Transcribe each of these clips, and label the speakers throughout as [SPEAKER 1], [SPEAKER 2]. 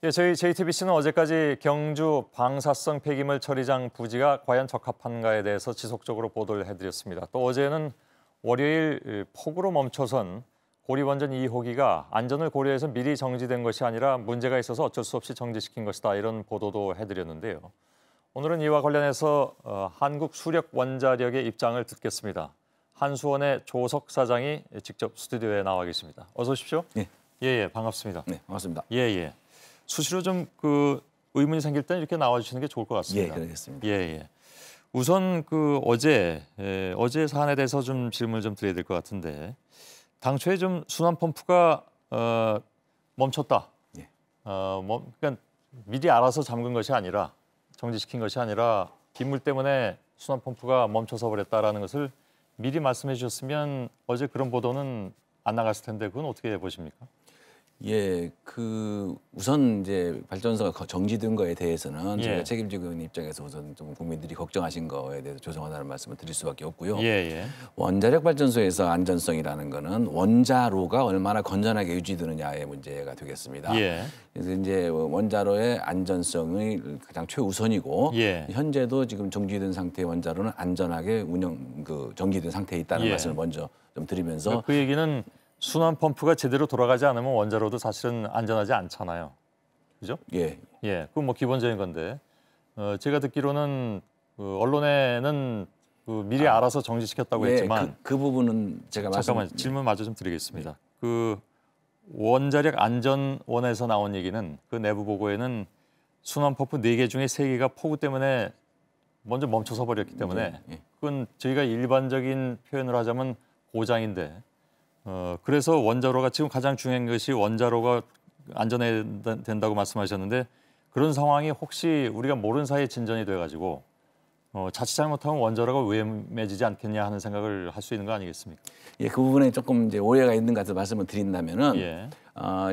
[SPEAKER 1] 예, 저희 JTBC는 어제까지 경주 방사성 폐기물 처리장 부지가 과연 적합한가에 대해서 지속적으로 보도를 해드렸습니다. 또 어제는 월요일 폭우로 멈춰선 고리원전 2호기가 안전을 고려해서 미리 정지된 것이 아니라 문제가 있어서 어쩔 수 없이 정지시킨 것이다, 이런 보도도 해드렸는데요. 오늘은 이와 관련해서 한국수력원자력의 입장을 듣겠습니다. 한수원의 조석 사장이 직접 스튜디오에 나와 계십니다. 어서 오십시오.
[SPEAKER 2] 네.
[SPEAKER 1] 예, 반갑습니다.
[SPEAKER 2] 네, 반갑습니다.
[SPEAKER 1] 예. 수시로 좀 의문이 생길 때는 이렇게 나와주시는 게 좋을 것 같습니다.
[SPEAKER 2] 예, 그러겠습니다.
[SPEAKER 1] 예. 우선 어제 사안에 대해서 좀 질문을 좀 드려야 될 것 같은데, 당초에 좀 순환 펌프가 멈췄다.
[SPEAKER 2] 예.
[SPEAKER 1] 그러니까 미리 알아서 잠근 것이 아니라, 정지시킨 것이 아니라 빗물 때문에 순환 펌프가 멈춰서 버렸다라는 것을 미리 말씀해 주셨으면 어제 그런 보도는 안 나갔을 텐데, 그건 어떻게 보십니까?
[SPEAKER 2] 예, 우선 이제 발전소가 정지된 거에 대해서는 저희가 책임지고 있는 입장에서 우선 좀 국민들이 걱정하신 거에 대해서 죄송하다는 말씀을 드릴 수밖에 없고요. 원자력 발전소에서 안전성이라는 거는 원자로가 얼마나 건전하게 유지되느냐의 문제가 되겠습니다. 그래서 이제 원자로의 안전성이 가장 최우선이고, 현재도 지금 정지된 상태의 원자로는 안전하게 정지된 상태에 있다는 말씀을 먼저 좀 드리면서,
[SPEAKER 1] 그 얘기는 순환 펌프가 제대로 돌아가지 않으면 원자로도 사실은 안전하지 않잖아요. 그죠?
[SPEAKER 2] 예.
[SPEAKER 1] 그건 뭐 기본적인 건데, 제가 듣기로는 언론에는 미리 알아서 정지시켰다고 했지만,
[SPEAKER 2] 그 부분은 제가
[SPEAKER 1] 잠깐만 질문 마저 좀 드리겠습니다. 원자력 안전원에서 나온 얘기는, 그 내부 보고에는 순환 펌프 4개 중에 3개가 폭우 때문에 먼저 멈춰서 버렸기 때문에, 그건 저희가 일반적인 표현을 하자면 고장인데, 그래서 원자로가 지금 가장 중요한 것이 원자로가 안전해야 된다고 말씀하셨는데, 그런 상황이 혹시 우리가 모르는 사이에 진전이 돼가지고 자칫 잘못하면 원자로가 위험해지지 않겠냐 하는 생각을 할 수 있는 거 아니겠습니까?
[SPEAKER 2] 예, 그 부분에 조금 이제 오해가 있는 것 같아서 말씀을 드린다면은,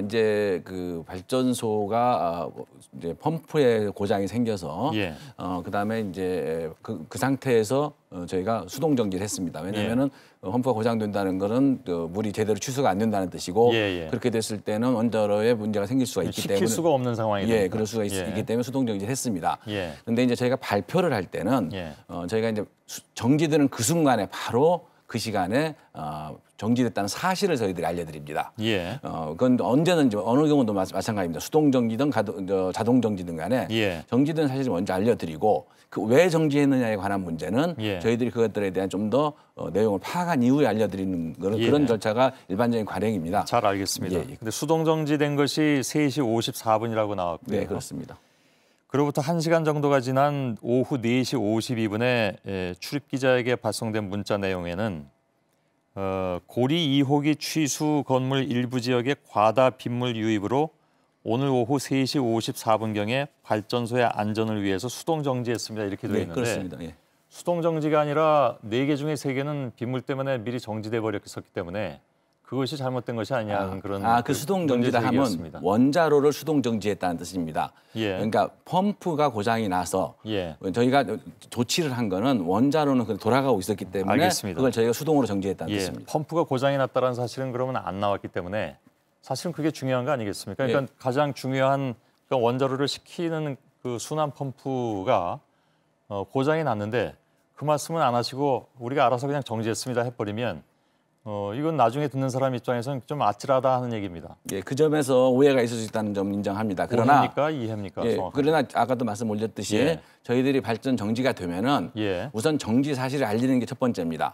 [SPEAKER 2] 이제 발전소가 이제 펌프에 고장이 생겨서, 그다음에 이제 그 상태에서 저희가 수동 정지를 했습니다. 왜냐하면은 펌프가 고장된다는 거는 물이 제대로 취수가 안 된다는 뜻이고, 그렇게 됐을 때는 원자로에 문제가 생길 수가 있기 때문에
[SPEAKER 1] 시킬 수가 없는 상황이 되니까.
[SPEAKER 2] 그럴 수가 있기 때문에 수동 정지를 했습니다. 그런데 이제 저희가 발표를 할 때는 저희가 이제 정지되는 그 순간에 바로 그 시간에 정지됐다는 사실을 저희들이 알려드립니다. 그건 언제든지 어느 경우도 마찬가지입니다. 수동 정지든 자동 정지든 간에 정지된 사실을 먼저 알려드리고, 왜 정지했느냐에 관한 문제는 저희들이 그것들에 대한 좀 더 내용을 파악한 이후에 알려드리는 그런 절차가 일반적인 관행입니다.
[SPEAKER 1] 잘 알겠습니다. 근데 수동 정지된 것이 3시 54분이라고 나왔고요.
[SPEAKER 2] 네, 그렇습니다.
[SPEAKER 1] 그로부터 1시간 정도가 지난 오후 4시 52분에 출입 기자에게 발송된 문자 내용에는 고리 2호기 취수 건물 일부 지역의 과다 빗물 유입으로 오늘 오후 3시 54분경에 발전소의 안전을 위해서 수동 정지했습니다, 이렇게 되어 있는데,
[SPEAKER 2] 그렇습니다.
[SPEAKER 1] 수동 정지가 아니라 4개 중에 3개는 빗물 때문에 미리 정지돼 버렸기 때문에 그것이 잘못된 것이 아니냐는 그런.
[SPEAKER 2] 그 수동 정지다 하면 원자로를 수동 정지했다는 뜻입니다. 그러니까 펌프가 고장이 나서 저희가 조치를 한 거는 원자로는 돌아가고 있었기 때문에 그걸 저희가 수동으로 정지했다는 뜻입니다.
[SPEAKER 1] 펌프가 고장이 났다는 사실은 그러면 안 나왔기 때문에 사실은 그게 중요한 거 아니겠습니까? 그러니까 가장 중요한 원자로를 식히는 그 순환 펌프가 고장이 났는데 그 말씀은 안 하시고 우리가 알아서 그냥 정지했습니다 해버리면, 이건 나중에 듣는 사람 입장에서는 좀 아찔하다 하는 얘기입니다.
[SPEAKER 2] 그 점에서 오해가 있을 수 있다는 점 인정합니다. 그러나
[SPEAKER 1] 오해입니까? 이해입니까?
[SPEAKER 2] 그러나 아까도 말씀 올렸듯이 저희들이 발전 정지가 되면은 우선 정지 사실을 알리는 게 첫 번째입니다.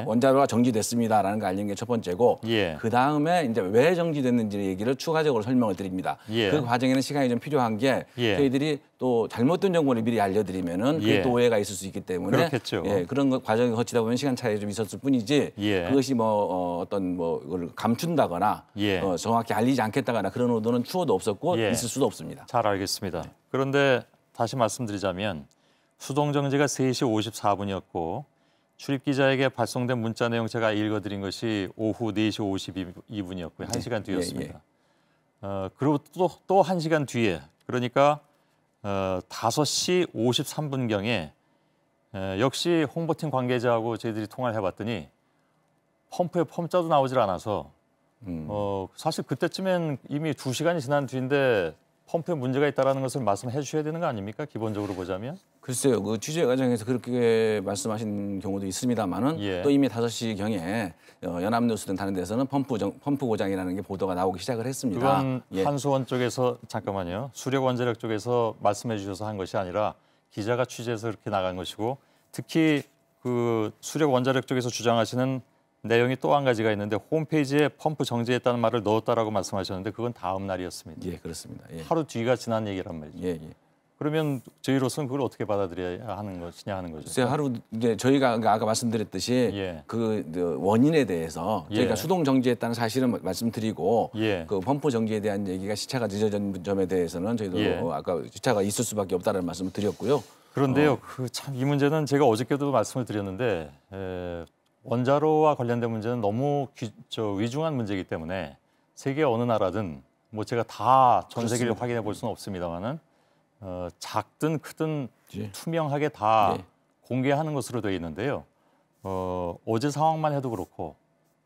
[SPEAKER 2] 원자로가 정지됐습니다라는 걸 알리는 게 첫 번째고, 그 다음에 이제 왜 정지됐는지 얘기를 추가적으로 설명을 드립니다. 그 과정에는 시간이 좀 필요한 게, 저희들이 또 잘못된 정보를 미리 알려드리면은 그게 또 오해가 있을 수 있기 때문에 그런 과정을 거치다 보면 시간 차이가 좀 있었을 뿐이지, 그것이 이걸 감춘다거나 정확히 알리지 않겠다거나 그런 의도는 추호도 없었고 있을 수도 없습니다.
[SPEAKER 1] 잘 알겠습니다. 그런데 다시 말씀드리자면 수동 정지가 3시 54분이었고 출입 기자에게 발송된 문자 내용 제가 읽어드린 것이 오후 4시 52분이었고요. 1시간 뒤였습니다. 그리고 또 1시간 뒤에, 그러니까 5시 53분경에 역시 홍보팀 관계자하고 저희들이 통화를 해봤더니 펌프에 펌자도 나오질 않아서 사실 그때쯤엔 이미 2시간이 지난 뒤인데 펌프에 문제가 있다라는 것을 말씀해 주셔야 되는 거 아닙니까? 기본적으로 보자면.
[SPEAKER 2] 글쎄요. 그 취재 과정에서 그렇게 말씀하신 경우도 있습니다만은 또 이미 5시경에 연합뉴스 등 다른 데서는 펌프 고장이라는 게 보도가 나오기 시작을 했습니다.
[SPEAKER 1] 그건 한수원 쪽에서 잠깐만요. 수력원자력 쪽에서 말씀해 주셔서 한 것이 아니라 기자가 취재해서 그렇게 나간 것이고 특히 그 수력원자력 쪽에서 주장하시는 내용이 또 한 가지가 있는데 홈페이지에 펌프 정지했다는 말을 넣었다라고 말씀하셨는데 그건 다음 날이었습니다.
[SPEAKER 2] 예, 그렇습니다. 예.
[SPEAKER 1] 하루 뒤가 지난 얘기란 말이죠.
[SPEAKER 2] 예.
[SPEAKER 1] 그러면 저희로서는 그걸 어떻게 받아들여야 하는 것이냐 하는 거죠.
[SPEAKER 2] 글쎄 하루 이제 저희가 아까 말씀드렸듯이 그 원인에 대해서 저희가 수동 정지했다는 사실은 말씀드리고 그 펌프 정지에 대한 얘기가 시차가 늦어진 점에 대해서는 저희도 아까 시차가 있을 수밖에 없다는 말씀을 드렸고요.
[SPEAKER 1] 그런데요, 그 참 이 문제는 제가 어저께도 말씀을 드렸는데 원자로와 관련된 문제는 너무 위중한 문제이기 때문에 세계 어느 나라든 뭐 제가 다 전 세계를 확인해 볼 수는 없습니다만은 작든 크든 투명하게 다 공개하는 것으로 되어 있는데요. 어제 상황만 해도 그렇고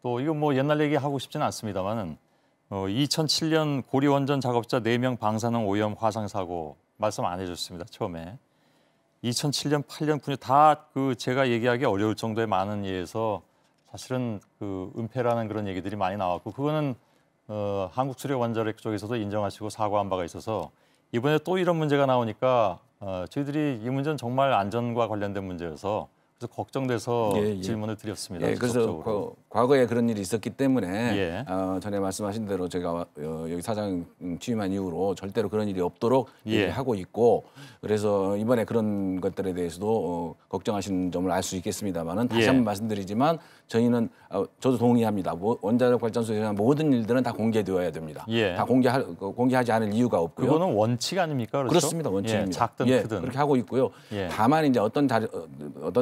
[SPEAKER 1] 또 이거 뭐 옛날 얘기 하고 싶지는 않습니다만은 2007년 고리 원전 작업자 4명 방사능 오염 화상 사고 말씀 안 해줬습니다. 처음에 2007년, 8년, 9년 다 그 제가 얘기하기 어려울 정도의 많은 예에서 사실은 그 은폐라는 그런 얘기들이 많이 나왔고 그거는 한국수력원자력 쪽에서도 인정하시고 사과한 바가 있어서 이번에 또 이런 문제가 나오니까 저희들이 이 문제는 정말 안전과 관련된 문제여서 그래서 걱정돼서 질문을 드렸습니다.
[SPEAKER 2] 그래서 과거에 그런 일이 있었기 때문에 전에 말씀하신 대로 제가 여기 사장 취임한 이후로 절대로 그런 일이 없도록 하고 있고 그래서 이번에 그런 것들에 대해서도 걱정하시는 점을 알 수 있겠습니다만은 다시 한번 말씀드리지만 저희는 저도 동의합니다. 원자력 발전소에 대한 모든 일들은 다 공개되어야 됩니다. 다 공개하지 않을 이유가 없고요.
[SPEAKER 1] 그거는 원칙 아닙니까? 그렇죠?
[SPEAKER 2] 그렇습니다. 원칙입니다.
[SPEAKER 1] 작든 크든
[SPEAKER 2] 그렇게 하고 있고요. 다만 이제 어떤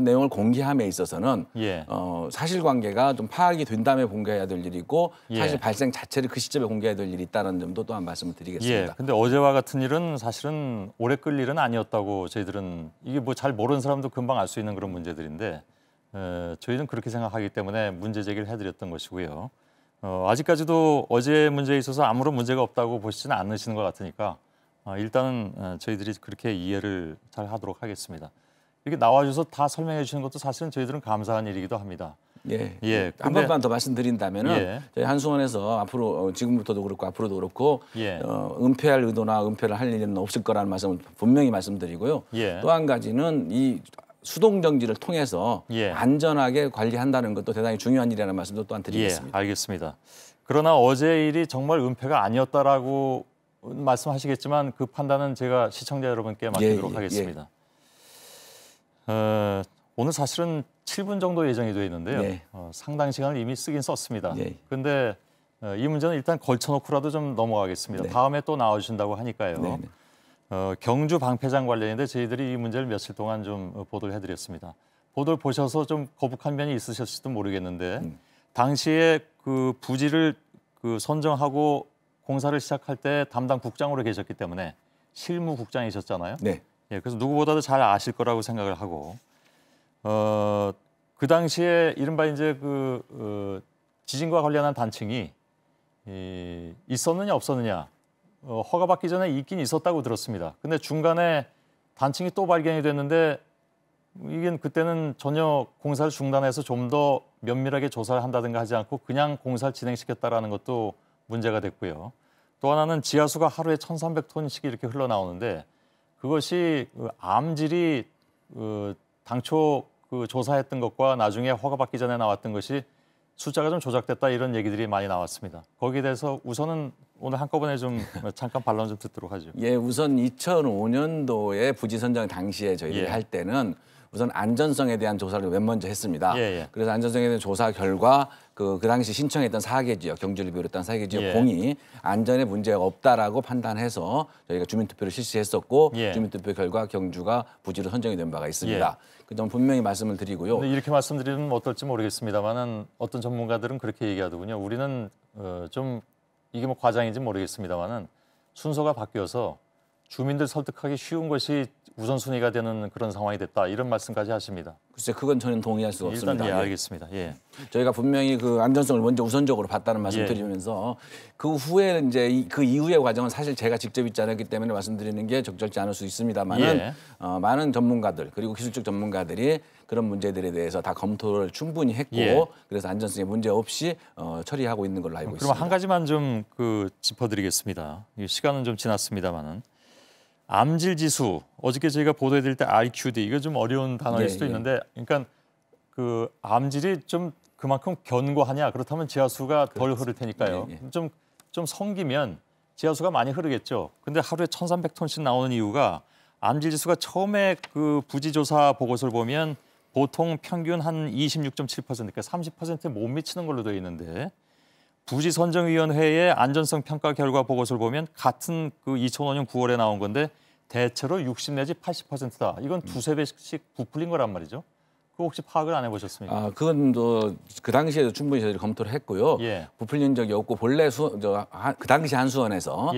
[SPEAKER 2] 내용을 공개함에 있어서는 사실관계가 좀 파악이 된 다음에 공개해야 될 일이 있고 사실 발생 자체를 그 시점에 공개해야 될 일이 있다는 점도 또한 말씀을 드리겠습니다.
[SPEAKER 1] 근데 어제와 같은 일은 사실은 오래 끌 일은 아니었다고 저희들은 이게 뭐 잘 모르는 사람도 금방 알 수 있는 그런 문제들인데 저희는 그렇게 생각하기 때문에 문제 제기를 해드렸던 것이고요. 아직까지도 어제 문제에 있어서 아무런 문제가 없다고 보시지는 않으시는 것 같으니까 일단은 저희들이 그렇게 이해를 잘 하도록 하겠습니다. 이렇게 나와줘서 다 설명해 주시는 것도 사실은 저희들은 감사한 일이기도 합니다.
[SPEAKER 2] 한 번만 더 말씀드린다면은 저희 한수원에서 앞으로 지금부터도 그렇고 앞으로도 그렇고 은폐할 의도나 은폐를 할 일은 없을 거라는 말씀을 분명히 말씀드리고요. 또 한 가지는 이 수동 정지를 통해서 안전하게 관리한다는 것도 대단히 중요한 일이라는 말씀도 또한 드리겠습니다.
[SPEAKER 1] 알겠습니다. 그러나 어제 일이 정말 은폐가 아니었다라고 말씀하시겠지만 그 판단은 제가 시청자 여러분께 맡기도록 하겠습니다. 오늘 사실은 7분 정도 예정이 되어 있는데요. 상당 시간을 이미 쓰긴 썼습니다. 그런데 이 문제는 일단 걸쳐놓고라도 좀 넘어가겠습니다. 다음에 또 나와주신다고 하니까요. 경주 방패장 관련인데 저희들이 이 문제를 며칠 동안 좀 보도를 해드렸습니다. 보도를 보셔서 좀 거북한 면이 있으셨을지도 모르겠는데 당시에 그 부지를 그 선정하고 공사를 시작할 때 담당 국장으로 계셨기 때문에 실무 국장이셨잖아요. 그래서 누구보다도 잘 아실 거라고 생각을 하고 그 당시에 이른바 이제 그 지진과 관련한 단층이 있었느냐 없었느냐 허가받기 전에 있긴 있었다고 들었습니다. 근데 중간에 단층이 또 발견이 됐는데 이게 그때는 전혀 공사를 중단해서 좀 더 면밀하게 조사를 한다든가 하지 않고 그냥 공사를 진행시켰다라는 것도 문제가 됐고요. 또 하나는 지하수가 하루에 1,300톤씩 이렇게 흘러나오는데 그것이 암질이 당초 그 조사했던 것과 나중에 허가받기 전에 나왔던 것이 숫자가 좀 조작됐다 이런 얘기들이 많이 나왔습니다. 거기에 대해서 우선은 오늘 한꺼번에 좀 잠깐 반론 좀 듣도록 하죠.
[SPEAKER 2] 우선 2005년도에 부지 선정 당시에 저희들이 할 때는 우선 안전성에 대한 조사를 맨 먼저 했습니다. 그래서 안전성에 대한 조사 결과 그 당시 신청했던 4개 지역, 경주를 비롯한 4개 지역 공이 안전에 문제가 없다라고 판단해서 저희가 주민투표를 실시했었고 주민투표 결과 경주가 부지로 선정이 된 바가 있습니다. 그 점 분명히 말씀을 드리고요.
[SPEAKER 1] 이렇게 말씀드리면 어떨지 모르겠습니다만은 어떤 전문가들은 그렇게 얘기하더군요. 우리는 좀 이게 뭐 과장인지 모르겠습니다만은 순서가 바뀌어서 주민들 설득하기 쉬운 것이 우선순위가 되는 그런 상황이 됐다. 이런 말씀까지 하십니다.
[SPEAKER 2] 글쎄 그건 저는 동의할 수가
[SPEAKER 1] 일단
[SPEAKER 2] 없습니다.
[SPEAKER 1] 예, 알겠습니다. 예.
[SPEAKER 2] 저희가 분명히 그 안전성을 먼저 우선적으로 봤다는 말씀 드리면서 그 후에 이제 그 이후의 과정은 사실 제가 직접 있지 않았기 때문에 말씀드리는 게 적절치 않을 수 있습니다만은 많은 전문가들 그리고 기술적 전문가들이 그런 문제들에 대해서 다 검토를 충분히 했고 그래서 안전성에 문제 없이 처리하고 있는 걸로 알고 있습니다.
[SPEAKER 1] 그럼 한 가지만 좀 그 짚어드리겠습니다. 시간은 좀 지났습니다만은 암질 지수 어저께 저희가 보도해드릴 때 RQD 이거 좀 어려운 단어일 수도 있는데, 그러니까 그 암질이 좀 그만큼 견고하냐 그렇다면 지하수가 덜 흐를 테니까요. 좀 성기면 지하수가 많이 흐르겠죠. 근데 하루에 1,300톤씩 나오는 이유가 암질 지수가 처음에 그 부지조사 보고서를 보면 보통 평균 한 26.7% 그러니까 30%에 못 미치는 걸로 되어 있는데 부지선정위원회의 안전성 평가 결과 보고서를 보면 같은 그 2005년 9월에 나온 건데 대체로 60 내지 80%다. 이건 두세 배씩 부풀린 거란 말이죠. 그거 혹시 파악을 안 해보셨습니까?
[SPEAKER 2] 아, 그건 그 당시에도 충분히 저희들이 검토를 했고요. 부풀린 적이 없고 본래 그 당시 한수원에서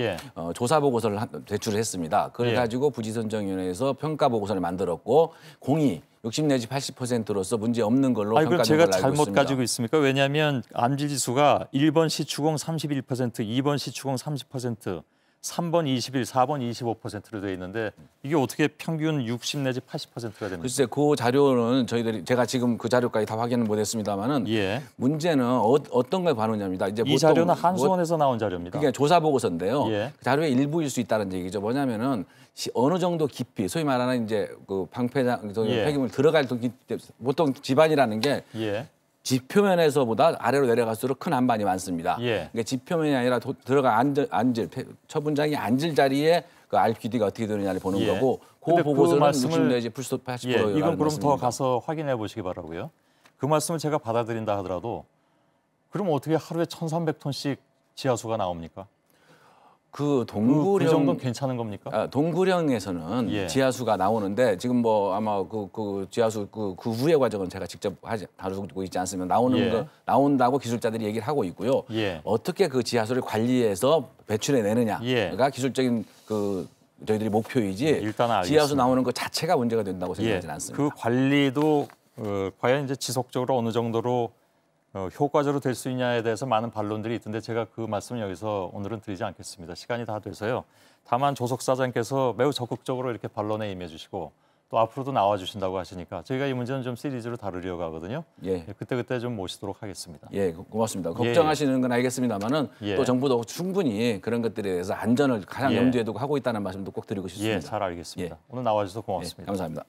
[SPEAKER 2] 조사 보고서를 제출을 했습니다. 그래 가지고 부지선정위원회에서 평가 보고서를 만들었고 공이 60 내지 80%로서 문제 없는 걸로 평가된 걸로 알고 있습니다.
[SPEAKER 1] 제가 잘못 가지고 있습니까? 왜냐하면 암질 지수가 1번 시추공 31%, 2번 시추공 30%, 3번 21, 4번 25%로 되어 있는데 이게 어떻게 평균 60 내지 80%가 됩니까?
[SPEAKER 2] 글쎄 그 자료는 제가 지금 그 자료까지 다 확인은 못했습니다만은 문제는 어떤 걸 봐놓냐입니다. 이제
[SPEAKER 1] 이 자료는 한수원에서 나온 자료입니다.
[SPEAKER 2] 그게 조사 보고서인데요. 그 자료의 일부일 수 있다는 얘기죠. 뭐냐면은 어느 정도 깊이 소위 말하는 이제 그 방패장 폐기물 들어갈 때 보통 지반이라는 게 지표면에서보다 아래로 내려갈수록 큰 안반이 많습니다. 그러니까 지표면이 아니라 들어간 안질 처분장이 앉을 자리에 그 RQD가 어떻게 되느냐를 보는 거고 그 보고서는 60 내지 80%.
[SPEAKER 1] 이건 그럼 더 가서 확인해 보시기 바라고요. 그 말씀을 제가 받아들인다 하더라도 그럼 어떻게 하루에 1,300톤씩 지하수가 나옵니까? 그 정도는 괜찮은 겁니까?
[SPEAKER 2] 동구령에서는 지하수가 나오는데 지금 뭐 아마 그 지하수 그 후의 과정은 제가 직접 다루고 있지 않으면 나온다고 기술자들이 얘기를 하고 있고요. 어떻게 그 지하수를 관리해서 배출해 내느냐가 기술적인 그 저희들이 목표이지 일단 지하수 나오는 것 자체가 문제가 된다고 생각하지는 않습니다.
[SPEAKER 1] 그 관리도 과연 이제 지속적으로 어느 정도로 효과적으로 될 수 있냐에 대해서 많은 반론들이 있던데 제가 그 말씀을 여기서 오늘은 드리지 않겠습니다. 시간이 다 돼서요. 다만 조석 사장께서 매우 적극적으로 이렇게 반론에 임해 주시고 또 앞으로도 나와 주신다고 하시니까 저희가 이 문제는 좀 시리즈로 다루려고 하거든요. 그때 좀 모시도록 하겠습니다.
[SPEAKER 2] 고맙습니다. 걱정하시는 건 알겠습니다만은 또 정부도 충분히 그런 것들에 대해서 안전을 가장 염두에 두고 하고 있다는 말씀도 꼭 드리고 싶습니다.
[SPEAKER 1] 잘 알겠습니다. 오늘 나와 주셔서 고맙습니다.
[SPEAKER 2] 감사합니다.